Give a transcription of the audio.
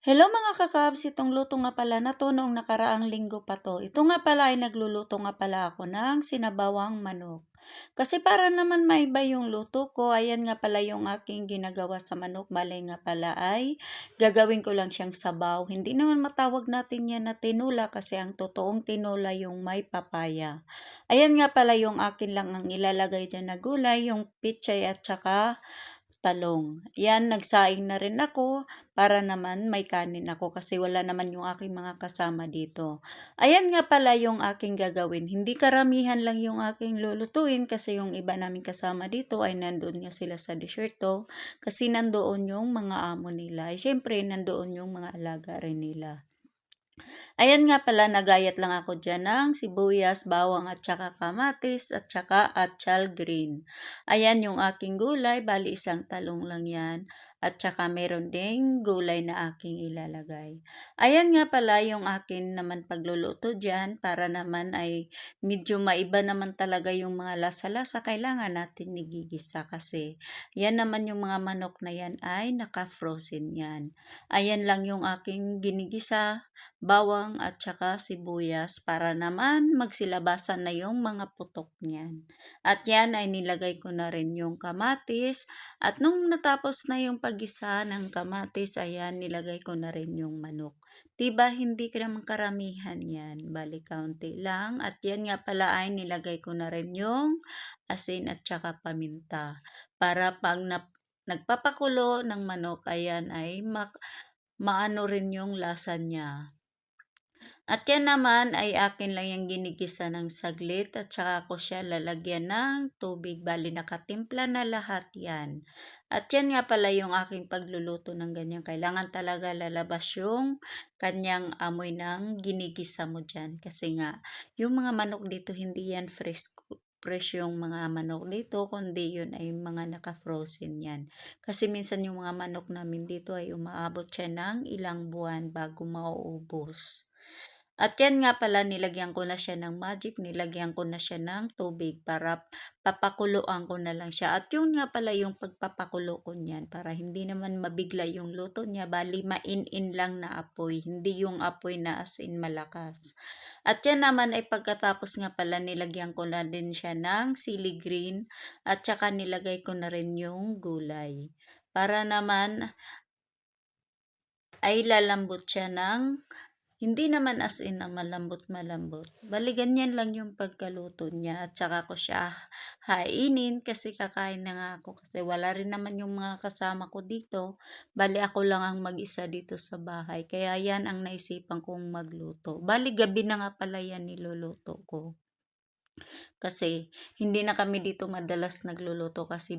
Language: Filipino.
Hello mga kakabs, itong luto nga pala na to noong nakaraang linggo pa to. Ito nga pala ay nagluluto nga pala ako ng sinabawang manok. Kasi para naman maiba yung luto ko, ayan nga pala yung aking ginagawa sa manok. Balay nga pala ay gagawin ko lang siyang sabaw. Hindi naman matawag natin yan na tinula kasi ang totoong tinula yung may papaya. Ayan nga pala yung akin lang ang ilalagay dyan na gulay, yung pichay at saka talong. Yan, nagsaing na rin ako para naman may kanin ako kasi wala naman yung aking mga kasama dito. Ayan nga pala yung aking gagawin. Hindi karamihan lang yung aking lulutuin kasi yung iba namin kasama dito ay nandoon nga sila sa desierto kasi nandoon yung mga amo nila. Ay, syempre, nandoon yung mga alaga rin nila. Ayan nga pala, nagayat lang ako dyan ng sibuyas, bawang at saka kamatis at saka atsal green. Ayan yung aking gulay, bali isang talong lang yan. At saka meron ding gulay na aking ilalagay. Ayan nga pala yung akin naman pagluluto dyan para naman ay medyo maiba naman talaga yung mga lasa-lasa. Kailangan natin nigigisa kasi yan naman yung mga manok na yan ay naka-frozen yan. Ayan lang yung aking ginigisa, bawang at saka sibuyas para naman magsilabasan na yung mga putok niyan. At yan ay nilagay ko na rin yung kamatis at nung natapos na yung paggisa ng kamatis, ayan nilagay ko na rin yung manok. Diba hindi ka naman karamihan yan, bali kaunti lang. At yan nga pala ay nilagay ko na rin yung asin at saka paminta para pag nagpapakulo ng manok, ayan ay maano rin yung lasa niya. At yan naman ay akin lang yung ginigisa ng saglit at saka ko siya lalagyan ng tubig. Bali nakatimpla na lahat yan. At yan nga pala yung aking pagluluto ng ganyan. Kailangan talaga lalabas yung kanyang amoy ng ginigisa mo dyan. Kasi nga, yung mga manok dito hindi yan fresh yung mga manok dito, kundi yun ay mga naka-frozen yan. Kasi minsan yung mga manok namin dito ay umaabot siya ng ilang buwan bago mauubos. At yan nga pala, nilagyan ko na siya ng magic, nilagyan ko na siya ng tubig para papakuluan ko na lang siya. At yun nga pala yung pagpapakulo ko niyan para hindi naman mabigla yung luto niya. Bali, main-in lang na apoy, hindi yung apoy na as in malakas. At yan naman ay pagkatapos nga pala, nilagyan ko na din siya ng sili green at saka nilagay ko na rin yung gulay. Para naman ay lalambot siya ng hindi naman as in na malambot-malambot. Bali, ganyan lang yung pagkaluto niya. At saka ko siya hainin kasi kakain na nga ako. Kasi wala rin naman yung mga kasama ko dito. Bali, ako lang ang mag-isa dito sa bahay. Kaya yan ang naisipan kong magluto. Bali, gabi na nga pala yan niluluto ko. Kasi hindi na kami dito madalas nagluluto kasi